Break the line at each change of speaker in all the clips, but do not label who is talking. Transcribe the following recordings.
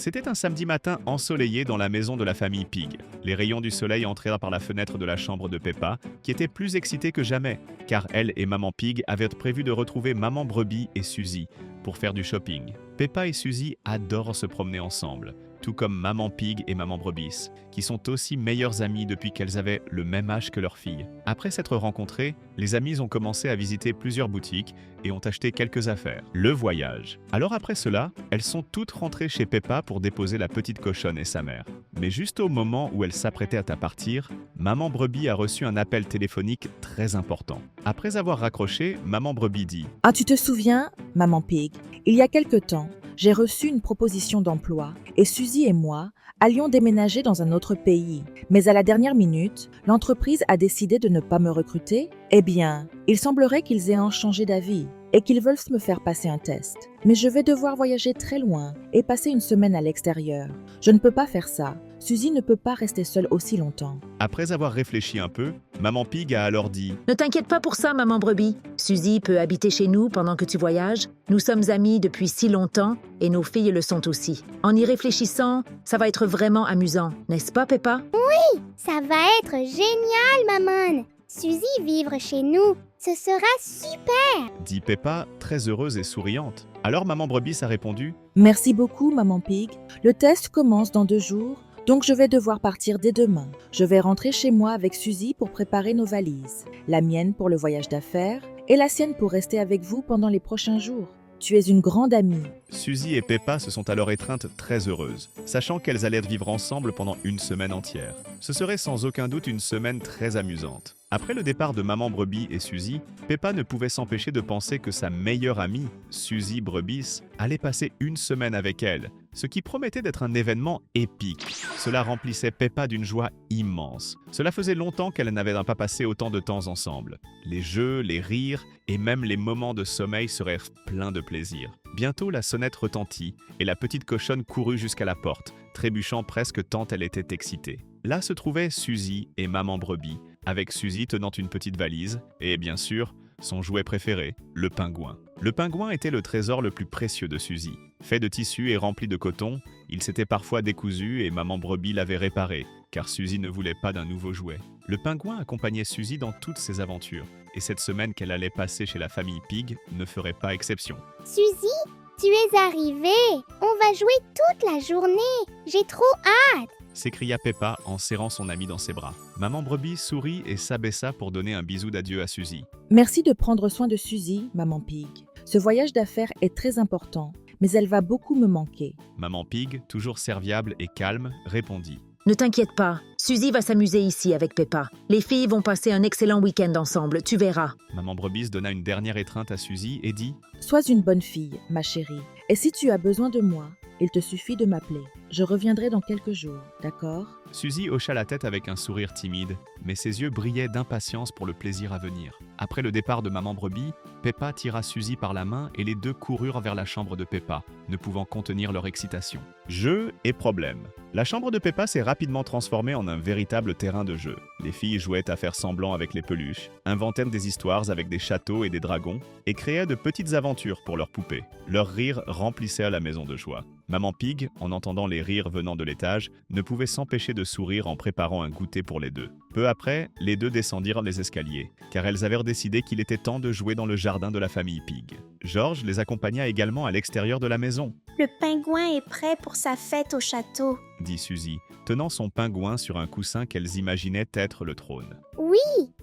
C'était un samedi matin ensoleillé dans la maison de la famille Pig. Les rayons du soleil entrèrent par la fenêtre de la chambre de Peppa, qui était plus excitée que jamais, car elle et Maman Pig avaient prévu de retrouver Maman Brebis et Suzy pour faire du shopping. Peppa et Suzy adorent se promener ensemble, tout comme Maman Pig et Maman Brebis, qui sont aussi meilleures amies depuis qu'elles avaient le même âge que leur fille. Après s'être rencontrées, les amies ont commencé à visiter plusieurs boutiques et ont acheté quelques affaires. Le voyage. Alors après cela, elles sont toutes rentrées chez Peppa pour déposer la petite cochonne et sa mère. Mais juste au moment où elles s'apprêtaient à partir, Maman Brebis a reçu un appel téléphonique très important. Après avoir raccroché, Maman Brebis dit
« Ah, tu te souviens, Maman Pig, il y a quelque temps, j'ai reçu une proposition d'emploi et Suzy et moi allions déménager dans un autre pays. Mais à la dernière minute, l'entreprise a décidé de ne pas me recruter. Eh bien, il semblerait qu'ils aient changé d'avis et qu'ils veulent me faire passer un test. Mais je vais devoir voyager très loin et passer une semaine à l'extérieur. Je ne peux pas faire ça. Suzy ne peut pas rester seule aussi longtemps. »
Après avoir réfléchi un peu, Maman Pig a alors dit
Ne t'inquiète pas pour ça, Maman Brebis. Suzy peut habiter chez nous pendant que tu voyages. Nous sommes amis depuis si longtemps et nos filles le sont aussi. En y réfléchissant, ça va être vraiment amusant, n'est-ce pas, Peppa?
Ça va être génial, maman. Suzy vivre chez nous, ce sera super.
dit Peppa, très heureuse et souriante. Alors Maman Brebis a répondu
« Merci beaucoup, Maman Pig. Le test commence dans 2 jours. Donc je vais devoir partir dès demain. Je vais rentrer chez moi avec Suzy pour préparer nos valises. La mienne pour le voyage d'affaires et la sienne pour rester avec vous pendant les prochains jours. Tu es une grande amie. »
Suzy et Peppa se sont alors étreintes très heureuses, sachant qu'elles allaient vivre ensemble pendant une semaine entière. Ce serait sans aucun doute une semaine très amusante. Après le départ de Maman Brebis et Suzy, Peppa ne pouvait s'empêcher de penser que sa meilleure amie, Suzy Brebis, allait passer une semaine avec elle, ce qui promettait d'être un événement épique. Cela remplissait Peppa d'une joie immense. Cela faisait longtemps qu'elle n'avait pas passé autant de temps ensemble. Les jeux, les rires et même les moments de sommeil seraient pleins de plaisir. Bientôt, la sonnette retentit et la petite cochonne courut jusqu'à la porte, trébuchant presque tant elle était excitée. Là se trouvaient Suzy et Maman Brebis, avec Suzy tenant une petite valise et, bien sûr, son jouet préféré, le pingouin. Le pingouin était le trésor le plus précieux de Suzy. Fait de tissu et rempli de coton, il s'était parfois décousu et Maman Brebis l'avait réparé, car Suzy ne voulait pas d'un nouveau jouet. Le pingouin accompagnait Suzy dans toutes ses aventures, et cette semaine qu'elle allait passer chez la famille Pig ne ferait pas exception.
Suzy, tu es arrivée. On va jouer toute la journée. J'ai trop hâte.
S'écria Peppa en serrant son amie dans ses bras. Maman Brebis sourit et s'abaissa pour donner un bisou d'adieu à Suzy.
« Merci de prendre soin de Suzy, Maman Pig. Ce voyage d'affaires est très important, mais elle va beaucoup me manquer. »
Maman Pig, toujours serviable et calme, répondit.
Ne t'inquiète pas, Suzy va s'amuser ici avec Peppa. Les filles vont passer un excellent week-end ensemble, tu verras.
Maman Brebis donna une dernière étreinte à Suzy et dit
« Sois une bonne fille, ma chérie. Et si tu as besoin de moi, il te suffit de m'appeler. Je reviendrai dans quelques jours, d'accord ?»
Suzy hocha la tête avec un sourire timide, mais ses yeux brillaient d'impatience pour le plaisir à venir. Après le départ de Maman Brebis, Peppa tira Suzy par la main et les deux coururent vers la chambre de Peppa, ne pouvant contenir leur excitation. Jeux et problèmes. La chambre de Peppa s'est rapidement transformée en un véritable terrain de jeu. Les filles jouaient à faire semblant avec les peluches, inventaient des histoires avec des châteaux et des dragons, et créaient de petites aventures pour leurs poupées. Leurs rires remplissaient la maison de joie. Maman Pig, en entendant les rires venant de l'étage, ne pouvait s'empêcher de sourire en préparant un goûter pour les deux. Peu après, les deux descendirent les escaliers, car elles avaient décidé qu'il était temps de jouer dans le jardin de la famille Pig. George les accompagna également à l'extérieur de la maison.
« Le pingouin est prêt pour sa fête au château. »
dit Suzy, tenant son pingouin sur un coussin qu'elles imaginaient être le trône.
Oui,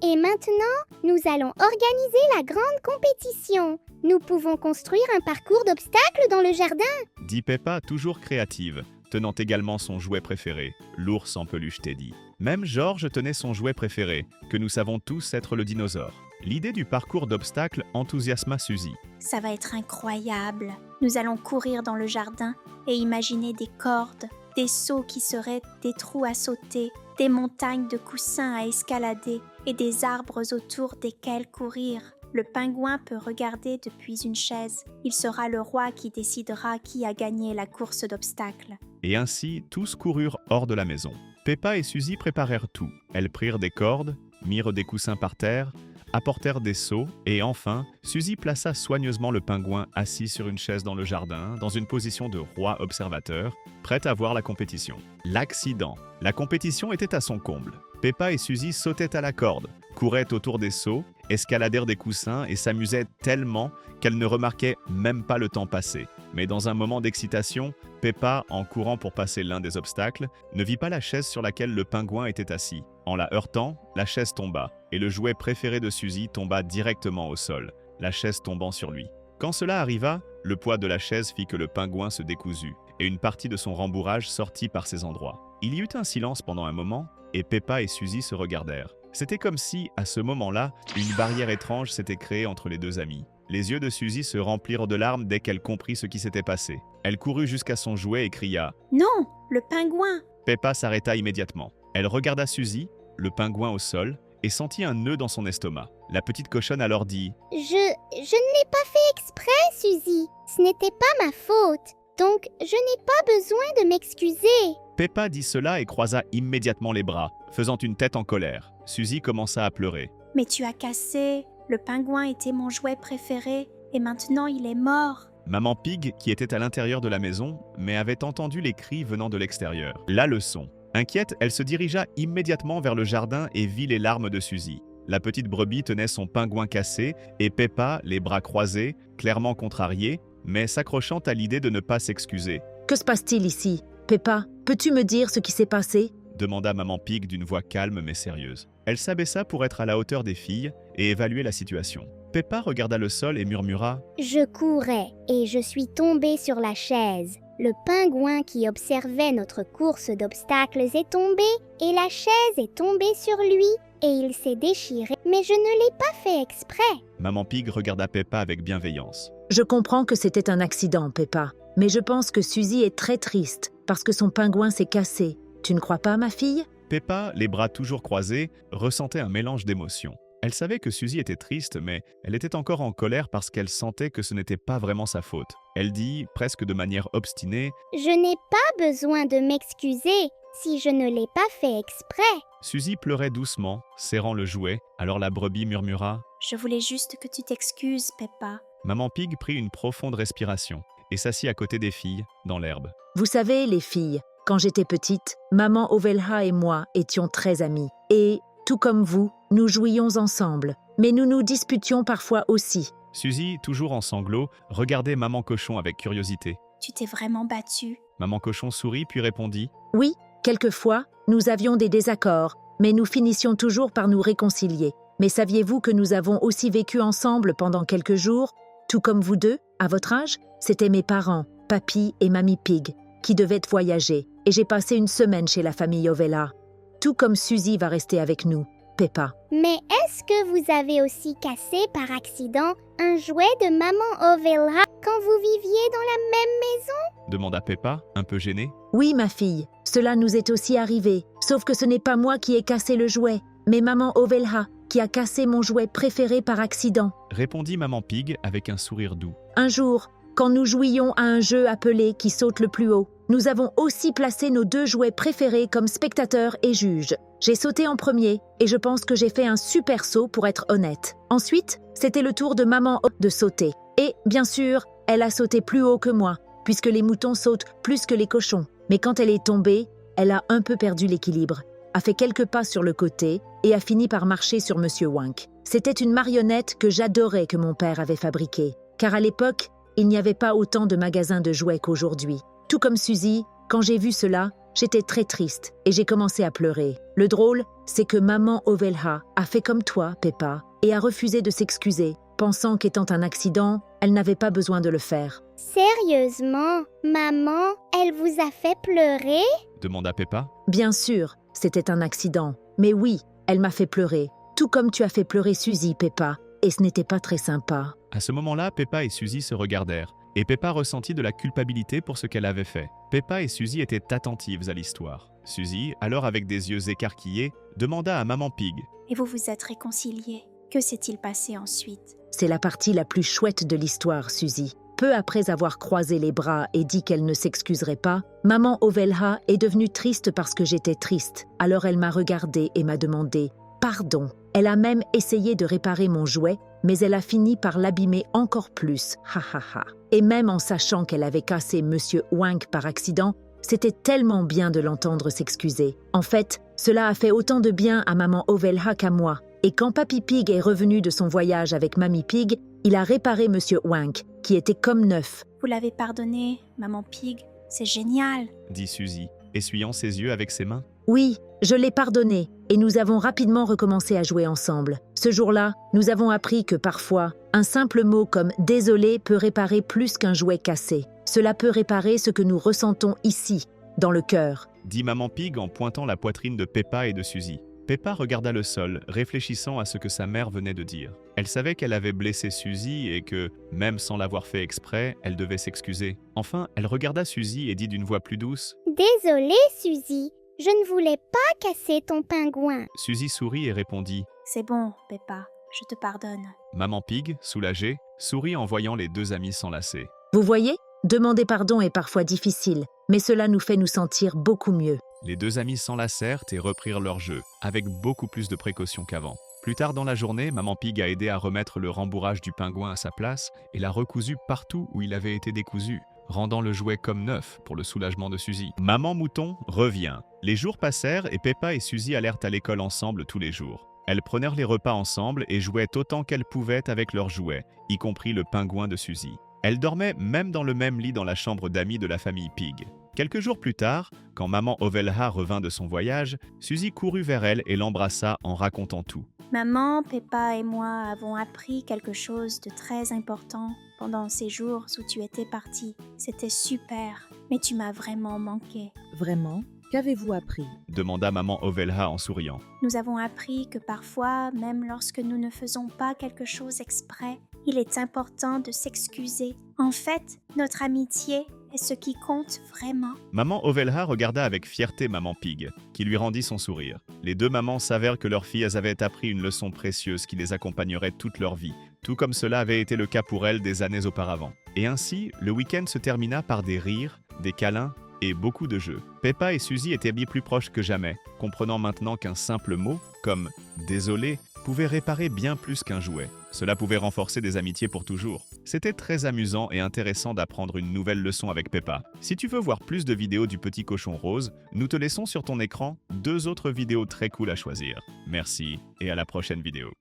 et maintenant, nous allons organiser la grande compétition. Nous pouvons construire un parcours d'obstacles dans le jardin.
Dit Peppa, toujours créative, tenant également son jouet préféré, l'ours en peluche Teddy. Même George tenait son jouet préféré, que nous savons tous être le dinosaure. L'idée du parcours d'obstacles enthousiasma Suzy.
Ça va être incroyable. Nous allons courir dans le jardin et imaginer des cordes, des sauts qui seraient des trous à sauter, des montagnes de coussins à escalader et des arbres autour desquels courir. Le pingouin peut regarder depuis une chaise. Il sera le roi qui décidera qui a gagné la course d'obstacles.
Et ainsi, tous coururent hors de la maison. Peppa et Suzy préparèrent tout. Elles prirent des cordes, mirent des coussins par terre, apportèrent des seaux et enfin, Suzy plaça soigneusement le pingouin assis sur une chaise dans le jardin, dans une position de roi observateur, prête à voir la compétition. L'accident. La compétition était à son comble. Peppa et Suzy sautaient à la corde, couraient autour des seaux, escaladèrent des coussins et s'amusaient tellement qu'elles ne remarquaient même pas le temps passer. Mais dans un moment d'excitation, Peppa, en courant pour passer l'un des obstacles, ne vit pas la chaise sur laquelle le pingouin était assis. En la heurtant, la chaise tomba, et le jouet préféré de Suzy tomba directement au sol, la chaise tombant sur lui. Quand cela arriva, le poids de la chaise fit que le pingouin se décousut, et une partie de son rembourrage sortit par ces endroits. Il y eut un silence pendant un moment, et Peppa et Suzy se regardèrent. C'était comme si, à ce moment-là, une barrière étrange s'était créée entre les deux amis. Les yeux de Suzy se remplirent de larmes dès qu'elle comprit ce qui s'était passé. Elle courut jusqu'à son jouet et cria
« Non, le pingouin !»
Peppa s'arrêta immédiatement. Elle regarda Suzy, le pingouin au sol, et sentit un nœud dans son estomac. La petite cochonne alors dit
Je ne l'ai pas fait exprès, Suzy. Ce n'était pas ma faute. Donc, je n'ai pas besoin de m'excuser. »
Peppa dit cela et croisa immédiatement les bras, faisant une tête en colère. Suzy commença à pleurer.
« Mais tu as cassé. Le pingouin était mon jouet préféré et maintenant il est mort. »
Maman Pig, qui était à l'intérieur de la maison, mais avait entendu les cris venant de l'extérieur. La leçon. Inquiète, elle se dirigea immédiatement vers le jardin et vit les larmes de Suzy. La petite brebis tenait son pingouin cassé et Peppa, les bras croisés, clairement contrariée, mais s'accrochant à l'idée de ne pas s'excuser.
« Que se passe-t-il ici? Peppa, peux-tu me dire ce qui s'est passé ?»
demanda Maman Pig d'une voix calme mais sérieuse. Elle s'abaissa pour être à la hauteur des filles et évaluer la situation. Peppa regarda le sol et murmura
« Je courais et je suis tombée sur la chaise. Le pingouin qui observait notre course d'obstacles est tombé et la chaise est tombée sur lui et il s'est déchiré, mais je ne l'ai pas fait exprès. »
Maman Pig regarda Peppa avec bienveillance.
« Je comprends que c'était un accident, Peppa, mais je pense que Suzy est très triste parce que son pingouin s'est cassé. Tu ne crois pas, ma fille ?»
Peppa, les bras toujours croisés, ressentait un mélange d'émotions. Elle savait que Suzy était triste, mais elle était encore en colère parce qu'elle sentait que ce n'était pas vraiment sa faute. Elle dit, presque de manière obstinée,
« Je n'ai pas besoin de m'excuser si je ne l'ai pas fait exprès. »
Suzy pleurait doucement, serrant le jouet, alors la brebis murmura
« Je voulais juste que tu t'excuses, Peppa. »
Maman Pig prit une profonde respiration et s'assit à côté des filles, dans l'herbe.
« Vous savez, les filles, quand j'étais petite, maman Ovelha et moi étions très amies. Et, tout comme vous, nous jouions ensemble. Mais nous nous disputions parfois aussi. »
Suzy, toujours en sanglots, regardait Maman Cochon avec curiosité.
« Tu t'es vraiment battue ?»
Maman Cochon sourit puis répondit
« Oui, quelquefois, nous avions des désaccords, mais nous finissions toujours par nous réconcilier. Mais saviez-vous que nous avons aussi vécu ensemble pendant quelques jours, tout comme vous deux, à votre âge? C'était mes parents, Papy et Mamie Pig, qui devaient voyager, et j'ai passé une semaine chez la famille Ovella. Tout comme Suzy va rester avec nous, Peppa. »
« Mais est-ce que vous avez aussi cassé par accident un jouet de maman Ovella quand vous viviez dans la même maison? »
demanda Peppa, un peu gênée.
« Oui, ma fille, cela nous est aussi arrivé, sauf que ce n'est pas moi qui ai cassé le jouet, mais maman Ovelha qui a cassé mon jouet préféré par accident. »
Répondit Maman Pig avec un sourire doux.
Un jour, quand nous jouions à un jeu appelé « Qui saute le plus haut », nous avons aussi placé nos deux jouets préférés comme spectateurs et juges. J'ai sauté en premier et je pense que j'ai fait un super saut pour être honnête. Ensuite, c'était le tour de maman de sauter. Et, bien sûr, elle a sauté plus haut que moi, puisque les moutons sautent plus que les cochons. Mais quand elle est tombée, elle a un peu perdu l'équilibre, a fait quelques pas sur le côté et a fini par marcher sur Monsieur Wink. C'était une marionnette que j'adorais que mon père avait fabriquée, car à l'époque, il n'y avait pas autant de magasins de jouets qu'aujourd'hui. Tout comme Suzy, quand j'ai vu cela, j'étais très triste et j'ai commencé à pleurer. Le drôle, c'est que maman Ovelha a fait comme toi, Peppa, et a refusé de s'excuser, pensant qu'étant un accident, elle n'avait pas besoin de le faire.
« Sérieusement, maman, elle vous a fait pleurer? »
demanda Peppa.
Bien sûr, c'était un accident. Mais oui, elle m'a fait pleurer. Tout comme tu as fait pleurer Suzy, Peppa. Et ce n'était pas très sympa.
À ce moment-là, Peppa et Suzy se regardèrent, et Peppa ressentit de la culpabilité pour ce qu'elle avait fait. Peppa et Suzy étaient attentives à l'histoire. Suzy, alors avec des yeux écarquillés, demanda à Maman Pig
« Et vous vous êtes réconciliés. Que s'est-il passé ensuite ?»
C'est la partie la plus chouette de l'histoire, Suzy. Peu après avoir croisé les bras et dit qu'elle ne s'excuserait pas, maman Ovelha est devenue triste parce que j'étais triste. Alors elle m'a regardée et m'a demandé « Pardon ». Elle a même essayé de réparer mon jouet, mais elle a fini par l'abîmer encore plus. Ha ha ha. Et même en sachant qu'elle avait cassé Monsieur Wank par accident, c'était tellement bien de l'entendre s'excuser. En fait, cela a fait autant de bien à maman Ovelha qu'à moi. Et quand Papy Pig est revenu de son voyage avec Mamie Pig, il a réparé Monsieur Wank, qui était comme neuf.
Vous l'avez pardonné, maman Pig. C'est génial.
dit Suzy, essuyant ses yeux avec ses mains.
Oui, je l'ai pardonné, et nous avons rapidement recommencé à jouer ensemble. Ce jour-là, nous avons appris que parfois, un simple mot comme « désolé » peut réparer plus qu'un jouet cassé. Cela peut réparer ce que nous ressentons ici, dans le cœur.
Dit maman Pig en pointant la poitrine de Peppa et de Suzy. Peppa regarda le sol, réfléchissant à ce que sa mère venait de dire. Elle savait qu'elle avait blessé Suzy et que, même sans l'avoir fait exprès, elle devait s'excuser. Enfin, elle regarda Suzy et dit d'une voix plus douce
« Désolée, Suzy, je ne voulais pas casser ton pingouin. »
Suzy sourit et répondit.
C'est bon, Peppa. Je te pardonne.
Maman Pig, soulagée, sourit en voyant les deux amis s'enlacer.
Vous voyez, demander pardon est parfois difficile, mais cela nous fait nous sentir beaucoup mieux.
Les deux amis s'enlacèrent et reprirent leur jeu, avec beaucoup plus de précautions qu'avant. Plus tard dans la journée, Maman Pig a aidé à remettre le rembourrage du pingouin à sa place et l'a recousu partout où il avait été décousu, rendant le jouet comme neuf pour le soulagement de Suzy. Maman Mouton revient. Les jours passèrent et Peppa et Suzy allèrent à l'école ensemble tous les jours. Elles prenèrent les repas ensemble et jouaient autant qu'elles pouvaient avec leurs jouets, y compris le pingouin de Suzy. Elles dormaient même dans le même lit dans la chambre d'amis de la famille Pig. Quelques jours plus tard, quand maman Ovelha revint de son voyage, Suzy courut vers elle et l'embrassa en racontant tout.
Maman, Peppa et moi avons appris quelque chose de très important pendant ces jours où tu étais partie. C'était super, mais tu m'as vraiment manqué.
Vraiment? Qu'avez-vous appris?
Demanda maman Ovelha en souriant.
Nous avons appris que parfois, même lorsque nous ne faisons pas quelque chose exprès, il est important de s'excuser. En fait, notre amitié est ce qui compte vraiment.
Maman Ovelha regarda avec fierté maman Pig, qui lui rendit son sourire. Les deux mamans s'avèrent que leurs filles avaient appris une leçon précieuse qui les accompagnerait toute leur vie, tout comme cela avait été le cas pour elles des années auparavant. Et ainsi, le week-end se termina par des rires, des câlins et beaucoup de jeux. Peppa et Suzy étaient bien plus proches que jamais, comprenant maintenant qu'un simple mot, comme « désolé », pouvait réparer bien plus qu'un jouet. Cela pouvait renforcer des amitiés pour toujours. C'était très amusant et intéressant d'apprendre une nouvelle leçon avec Peppa. Si tu veux voir plus de vidéos du petit cochon rose, nous te laissons sur ton écran 2 autres vidéos très cool à choisir. Merci et à la prochaine vidéo.